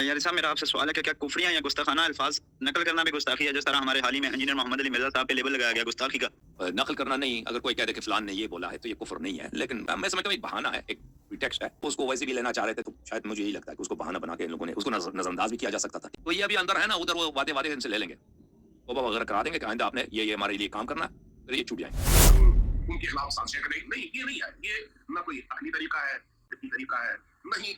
यार साहब, मेरा आपसे सवाल है कि क्या कुफरियाँ या गुस्ताखाना अल्फाज नकल करना भी गुस्ताखी है? जिस तरह हमारे हाल ही में इंजीनियर मोहम्मद अली मिर्जा साहब पे लेबल लगाया गया गुस्ताखी का। नकल करना नहीं, अगर कोई कह दे कि फलान ने ये बोला है तो ये कुफर नहीं है, लेकिन मैं समझता हूँ एक बहाना है, एक प्रीटेक्स्ट है। उसको वैसे भी लेना चाह रहे थे तो शायद मुझे यही लगता है कि उसको बहाना बना के इन लोगों ने उसको नजरअंदाज भी किया जा सकता था। तो ये अभी अंदर है ना, उधर वो वादे इनसे ले लेंगे, तौबा वगैरह करा देंगे कि आइंदा आपने ये हमारे लिए काम करना है, फिर ये छूट जाएंगे। उनके खिलाफ साजिशें करें, नहीं ये नहीं है, ये ना कोई अकली तरीका है, फिक्री तरीका है, नहीं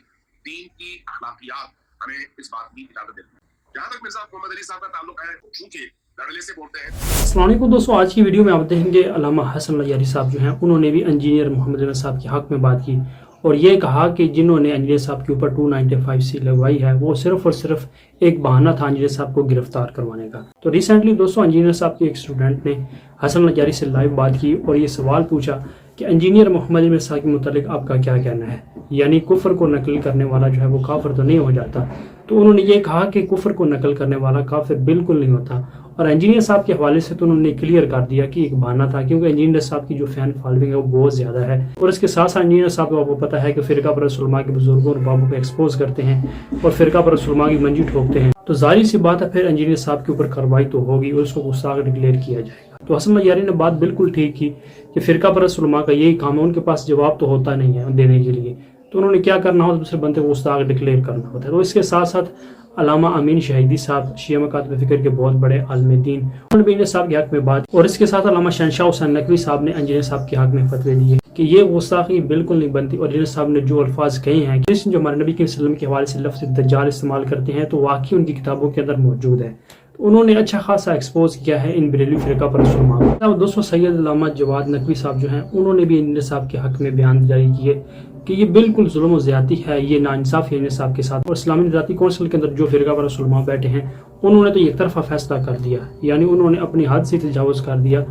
दीन की अखलाकियात हमें इस बात की इजाजत देती है। जहाँ तक मिर्जा मोहम्मद अली साहब का ताल्लुक है, चूंकि लड़ले से बोलते हैं। अस्सलाम वालेकुम दोस्तों, आज की वीडियो में आप देखेंगे अल्लामा हसन लजारी साहब जो हैं उन्होंने भी इंजीनियर मोहम्मद अली साहब के हक में बात की और ये कहा कि जिन्होंने इंजीनियर साहब के ऊपर 295C लगवाई है वो सिर्फ और सिर्फ एक बहाना था इंजीनियर साहब को गिरफ्तार करवाने का। तो रिसेंटली दोस्तों इंजीनियर साहब के एक स्टूडेंट ने हसन लजारी से लाइव बात की और ये सवाल पूछा कि इंजीनियर मोहम्मद अली साहब के मुतालिक आपका क्या कहना है, यानी कुफर को नकल करने वाला जो है वो काफिर तो नहीं हो जाता। तो उन्होंने ये कहा कि कुफर को नकल करने वाला काफिर बिल्कुल नहीं होता और इंजीनियर साहब के हवाले से तो उन्होंने क्लियर कर दिया कि एक बहाना था, क्योंकि इंजीनियर साहब की जो फैन फॉलोइंग है वो बहुत ज़्यादा है और इसके साथ साथ इंजीनियर साहब को आपको पता है कि फ़िरका परस्त उलमा के बुजुर्गों और बाबों को एक्सपोज करते हैं और फ़िरका परस्त उलमा की मंजी ठोकते हैं। तो जाहिर सी बात है फिर इंजीनियर साहब के ऊपर कार्रवाई तो होगी और उसको गुस्ताख डिक्लेयर किया जाएगा। तो हसन लजारी ने बात बिल्कुल ठीक की कि फ़िरका परस्त उलमा का यही काम है, उनके पास जवाब तो होता नहीं है देने के लिए, तो उन्होंने क्या करना होता है, दूसरे बंदे को गुस्ताख डिक्लेयर करना होता है। तो इसके साथ साथ अल्लामा अमीन शहीदी साहब शिया मकातब फ़िक्र के बहुत बड़े आलिम दीन, उन्होंने भी इंजीनियर साहब के हक में बात और इसके साथ अल्लामा शहनशाह हुसैन नकवी साहब ने इंजीनियर साहब के हक में फतवे दिए कि ये गुस्ताखी बिल्कुल नहीं बनती। और इंजीनियर साहब ने जो अल्फाज कहे हैं कि जो हमारे नबी के वसल्लम के हवाले से लफ्ज़ दज्जाल इस्तेमाल करते हैं तो वाकई उनकी किताबों के अंदर मौजूद है। तो उन्होंने अच्छा खासा एक्सपोज किया है इन बरेलवी फ़िरका परस्त उलमा को। दोस्तों सैयद अल्लामा जवाद नकवी साहब जो हैं उन्होंने भी इंजीनियर साहब के हक में बयान जारी किए कि ये बिल्कुल जुल्म और ज़्यादती है, ये नाइंसाफ़ी है इंजीनियर साहब के साथ। और इस्लामी निज़ाती कौंसिल के अंदर जो फ़िरका परस्त उलमा बैठे हैं उन्होंने तो एक तरफा फैसला कर दिया, यानी उन्होंने अपनी हद से तजावुज़ कर दिया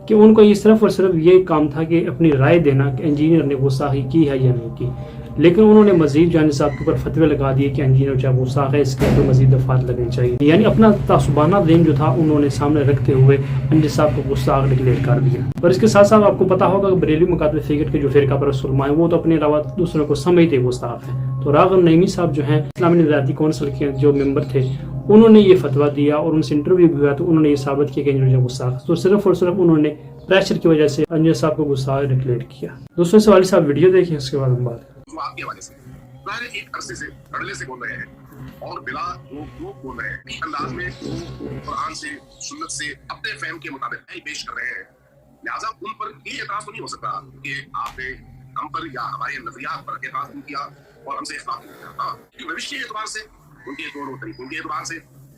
कि उनको ये सिर्फ और सिर्फ ये काम था कि अपनी राय देना कि इंजीनियर ने गुस्ताखी की है या नहीं की, लेकिन उन्होंने मजीद जो साहब के ऊपर फतवे लगा दिए कि इंजीनियर चाहे गुस्ताख है, इसके ऊपर मजीद दफात लगनी चाहिए। यानी अपना तासुबाना दिन जो था उन्होंने सामने रखते हुए इंजीनियर साहब को गुस्ताख डिक्लेयर कर दिया। और इसके साथ साथ आपको पता होगा कि बरेलवी मकातब फ़िक्र के जो फ़िरका परस्त उलमा है वो तो अपने अलावा दूसरों को समझते गुस्ताख है। तो राग़ब नईमी साहब जो हैं इस्लामी निज़ाती कौंसिल के जो मेंबर थे उन्होंने ये फतवा दिया और उनसे इंटरव्यू भी हुआ तो उन्होंने ये साबित किया कि इंजीनियर गुस्ताख, तो सिर्फ और सिर्फ उन्होंने प्रेशर की वजह से इंजीनियर साहब को गुस्ताख डिक्लेयर किया। दोस्तों इस वाले साहब वीडियो देखें, उसके बाद हम बात एक अरसे से लड़ले से बोल रहे हैं और बिला रोक बोल रहे हैं, इस अंदाज में कुरान से सुन्नत से अपने फहम के मुताबिक पेश कर रहे हैं। लिहाजा उन पर ये एतराज तो नहीं हो सकता कि आपने हम पर या हमारे नजरियात पर एतराज नहीं किया और हमसे इख्तिलाफ नहीं किया। हाँ, भविष्य के एतबार से, उनके तौर तरीकों के एतबार से,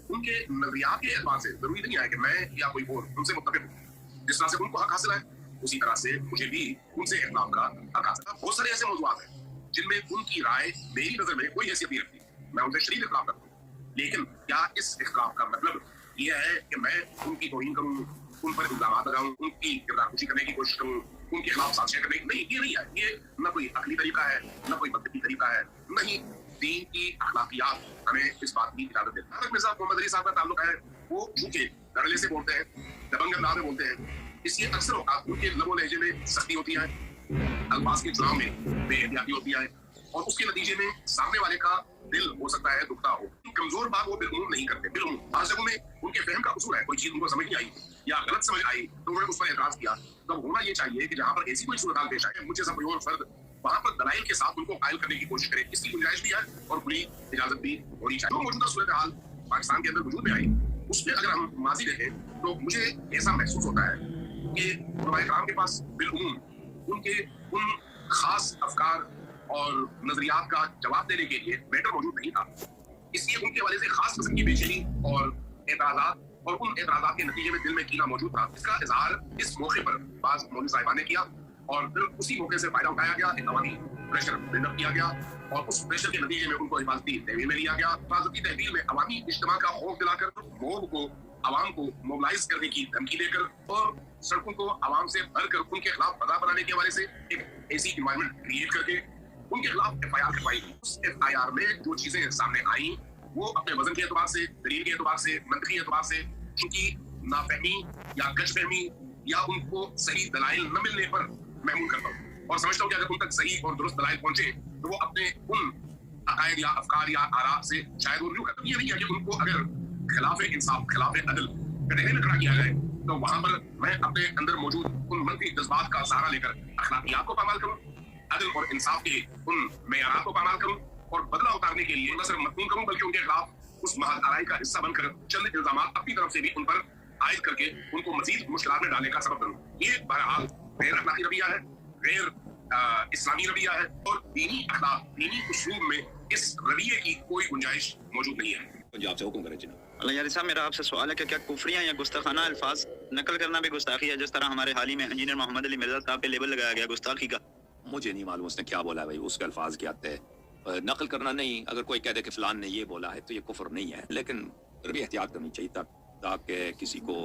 उनके नजरियात के एतबार से जरूरी नहीं है कि मैं या कोई और उनसे मुत्तफिक हूँ। जिस तरह से उनको हक हासिल है उसी तरह से मुझे भी उनसे इख्तिलाफ का हक हासिल है। बहुत सारे ऐसे मौजूद हैं जिनमें उनकी राय मेरी नजर में कोई हैसियत नहीं रखती, मैं उनसे शरीर इख्तिलाफ करता हूँ, लेकिन क्या इस इख्तिलाफ का मतलब यह है कि मैं उनकी तौहीन करूँ, उन पर इल्जाम लगाऊं, उनकी किरदारकुशी करने की कोशिश करूं, उनके खिलाफ साजिशें करने की? नहीं, ये नहीं है। ये न कोई अकली तरीका है, न कोई मंतकी तरीका है, नहीं दीन की अखलाकियात हमें इस बात की इजाजत देती है। मिर्जा मोहम्मद अली साहब का ताल्लुक है वो चूंकि लड़ले से बोलते हैं, दबंग अंदाज में बोलते हैं, इसलिए अक्सर औकात उनके लबो लहजे में सख्ती होती है, अल्फाज के चुनाव में बेहतियाती होती है और उसके नतीजे में सामने वाले का दिल हो सकता है दुखता हो। कमजोर बात वो बिल्कुल नहीं करते, बिल्कुल बाज़ जगहों में उनके फहम का कसूर है, कोई चीज उनको समझ नहीं आई या गलत समझ आई तो उन्होंने उस पर एतराज किया। तो होना ये चाहिए कि जहां पर ऐसी कोई सूरत पेश आए मुझे सब कोई और फर्द वहां पर दलाइल के साथ उनको कायल करने की कोशिश करे, इसकी गुंजाइश भी है और खुली इजाजत भी होनी चाहिए। तो मौजूदा सूरत हाल पाकिस्तान के अंदर वजूद में आई, उसमें अगर हम माजी देखें तो मुझे ऐसा महसूस होता है कि उलमाए किराम के पास बिलउमूम उनके उन खास अफकार और नजरियात का जवाब देने के लिए मैटर मौजूद नहीं था, इसलिए उनके हवाले से खास किस्म की बेचैनी और एतराज़ात और उन एतराज़ात के नतीजे में दिल में कीना मौजूद था। इसका इजहार इस मौके पर बाज़ मौलवी साहिबान ने किया और फिर उसी मौके से फायदा उठाया गया, एक अवामी प्रेशर बिल्डअप किया गया और उस प्रेशर के नतीजे में उनको हिफाजती तहवील में लिया गया। हिफाजती तहवील में अवामी इज्तिमा का खौफ दिलाकर मॉब को आवाम को मोबिलाइज करने की धमकी देकर और सड़कों को आवाम से भरकर उनके खिलाफ फजा बनाने के हवाले से एक ऐसी इन्वायरमेंट क्रिएट करके उनके खिलाफ FIR करवाई। उस FIR में जो चीजें सामने आई वो अपने वजन के एतबार से, दलील के एतबार से, मंतकी एतबार से उनकी नाफहमी या गशफहमी या उनको सही दलाइल न मिलने पर महमूल करता हूँ और समझता हूँ कि अगर उन तक सही और दुरुस्त दलाइल पहुंचे तो वो अपने उन अकायद या अफकार या आरा से शायद वो रुक ये नहीं है कि उनको अगर खिलाफ इंसाफ खिलाफ अदल कटहरे में खड़ा किया जाए तो वहां पर मैं अपने अंदर मौजूद उन मनफी जज्बात का सहारा लेकर अखलाकियात को पामाल करूं, अदल और इंसाफ के उन मेयारात को पामाल करूं और बदला उतारने के लिए न सिर्फ मजबूत करूं बल्कि उनके खिलाफ उस महज आराई का हिस्सा बनकर चंद इल्जाम अपनी तरफ से भी उन पर आयद करके उनको मजीद मुश्किलात में डालने का सबब बनूं। ये बहरहाल गैर अखलाकी रवैया है, गैर इस्लामी रवैया है और दीनी अखलाक दीनी उसूल में इस रवैये की कोई गुंजाइश मौजूद नहीं है। पंजाब से हुक्म करें जनाब। यारी साहब मेरा आपसे सवाल है कि क्या कुफरियाँ या गुस्ताखाना अल्फाज नकल करना भी गुस्ताखी है, जिस तरह हमारे हाल ही में इंजीनियर मोहम्मद अली मिर्जा साहब पे लेबल लगाया गया गुस्ताखी का? मुझे नहीं मालूम उसने क्या बोला है भाई, उसके अल्फाज क्या थे। नकल करना नहीं, अगर कोई कह दे कि फलान ने ये बोला है तो ये कुफर नहीं है, लेकिन फिर भी एहतियात करनी चाहिए ताकि किसी को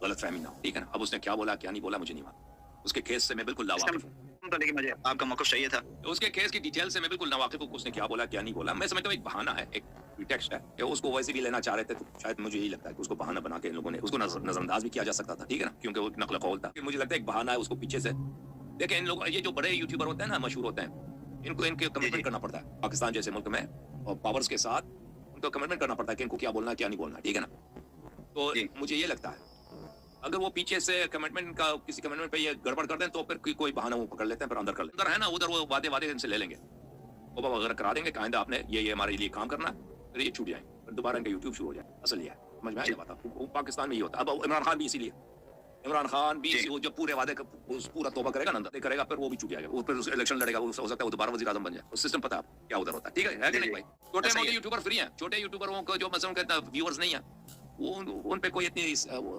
गलत फहमी ना हो। ठीक है ना, अब उसने क्या बोला क्या नहीं बोला मुझे नहीं मालूम, उसके केस से मैं बिल्कुल नावाकिफ हूँ। लेकिन मुझे आपका मौक़िफ़ चाहिए था। उसके केस की डिटेल से मैं बिल्कुल नावाकिफ हूँ, उसने क्या बोला क्या नहीं बोला। मैं समझता हूँ एक बहाना है, एक प्रीटेक्स्ट है कि उसको वैसे भी लेना चाह रहे थे, तो शायद मुझे यही लगता है कि उसको बहाना बना के इन लोगों ने उसको नजरअंदाज भी किया जा सकता था। ठीक है ना, क्योंकि वो एक नकल कौल था। मुझे लगता है एक बहाना है उसको पीछे से। देखिए इन लोग ये जो बड़े यूट्यूबर होते हैं ना, मशहूर होते हैं, इनको इनके कमिटमेंट करना पड़ता है। पाकिस्तान जैसे मुल्क में और पावर्स के साथ उनको कमिटमेंट करना पड़ता है कि इनको क्या बोलना क्या नहीं बोलना। ठीक है ना, तो मुझे ये लगता है अगर वो पीछे से कमिटमेंट का किसी कमिटमेंट पे ये गड़बड़ कर दें तो फिर कोई बहाना वो पकड़ लेते हैं, फिर अंदर कर लेते हैं। अंदर है ना, उधर वो वादे इनसे ले लेंगे, वो वगैरह करा देंगे कि आइंदा आपने ये हमारे लिए काम करना, फिर ये छूट जाए, फिर दोबारा इनका यूट्यूब शुरू हो जाए। असल ये है, समझ में आया बात? पाकिस्तान में ये होता है। अब इमरान खान भी इसीलिए, इमरान खान भी जब पूरे वादे पूरा तोबा करेगा ना, अंदर करेगा, फिर वो भी छूट जाएगा, वो फिर इलेक्शन लड़ेगा, हो सकता है वो दोबारा वज़ीर आज़म बन जाए। उस सिस्टम पता है क्या उधर होता है। ठीक है कि नहीं भाई? छोटे मोटे यूट्यूबर फ्री हैं, छोटे यूट्यूबरों को जो मसलन कहता है व्यूअर्स नहीं है, वो उन पे कोई इतनी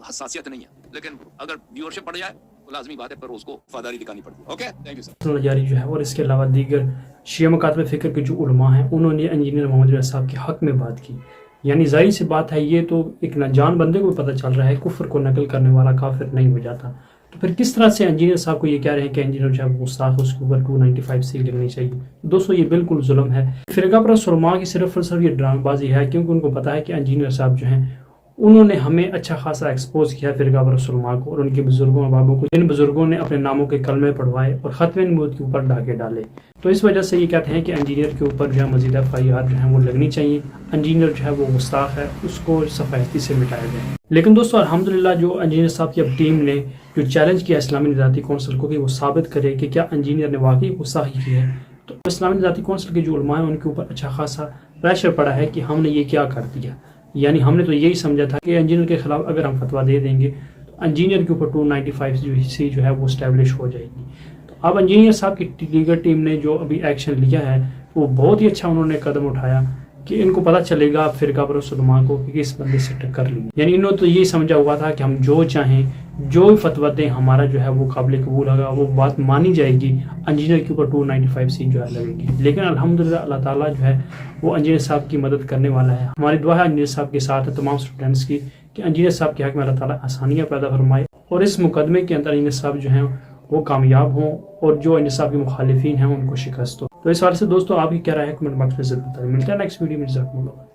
हसासियत नहीं है, लेकिन अगर व्यूअरशिप बढ़ जाए तो लाजमी बात है पर उसको वफादारी दिखानी पड़ती है। Okay, thank you sir. जारी जो है, और इसके अलावा दीगर शिया मकातब फ़िक्र के जो उलमा हैं उन्होंने इंजीनियर मोहम्मद रिज़ा साहब के हक़ में बात की। यानी ज़ाहिर सी बात है, ये तो एक अनजान बंदे को पता चल रहा है कुफ्र को नकल करने वाला काफिर नहीं हो जाता, तो फिर किस तरह से इंजीनियर साहब को ये कह रहे हैं कि इंजीनियर जो है वो गुस्ताख है, उसके ऊपर 295 सी लगनी चाहिए। दोस्तों ये बिल्कुल जुल्म है। फ़िरका परस्त उलमा की सिर्फ और सिर्फ ये ड्रामेबाजी है, क्योंकि उनको पता है कि इंजीनियर साहब जो हैं उन्होंने हमें अच्छा खासा एक्सपोज किया फ़िरका परस्त उलमा को और उनके बुजुर्गों अहबाबों को, जिन बुजुर्गों ने अपने नामों के कलमे पढ़वाए और ख़त्म नबूवत के ऊपर डाके डाले। तो इस वजह से ये कहते हैं कि इंजीनियर के ऊपर जो है मज़ीद FIR जो है वो लगनी चाहिए, इंजीनियर जो है वो गुस्ताख है, उसको सफ़ायती से मिटाया जाए। लेकिन दोस्तों अल्हम्दुलिल्लाह जो इंजीनियर साहब की अब टीम ने जो चैलेंज किया इस्लामी निज़ाती कौंसिल को कि वो साबित करे कि क्या इंजीनियर ने वाकई गुस्ताखी की है, तो इस्लामी निज़ाती कौंसिल के जो उलमा हैं उनके ऊपर अच्छा खासा प्रेशर पड़ा है कि हमने ये क्या कर दिया। यानी हमने तो यही समझा था कि इंजीनियर के खिलाफ अगर हम फतवा दे देंगे तो इंजीनियर के ऊपर 295 सी जो है वो स्टैब्लिश हो जाएगी। तो अब इंजीनियर साहब की लीगल टीम ने जो अभी एक्शन लिया है वो बहुत ही अच्छा उन्होंने कदम उठाया कि इनको पता चलेगा फ़िरका परस्त उलमा को कि इस बंदे से टक्कर ली। यानी इन्होंने तो यही समझा हुआ था कि हम जो चाहें जो फतवा दें हमारा जो है वो काबिल कबूल होगा, वो बात मानी जाएगी, इंजीनियर के ऊपर 295 सी जो है लगेगी। लेकिन अल्हम्दुलिल्लाह अल्लाह ताला जो है वो इंजीनियर साहब की मदद करने वाला है। हमारी दुआ है इंजीनियर साहब के साथ है तमाम स्टूडेंट्स की कि इंजीनियर साहब के हक़ में अल्लाह ताला आसानियाँ पैदा फरमाए और इस मुकदमे के अंदर इंजीनियर साहब जो हैं वो कामयाब हों और जो इंजीनियर साहब के मुखालिफिन हैं उनको शिकस्त हो। तो इस हाल से दोस्तों आपकी क्या राय है कमेंट बॉक्स में ज़रूर बताएं। मिलते हैं नेक्स्ट वीडियो में।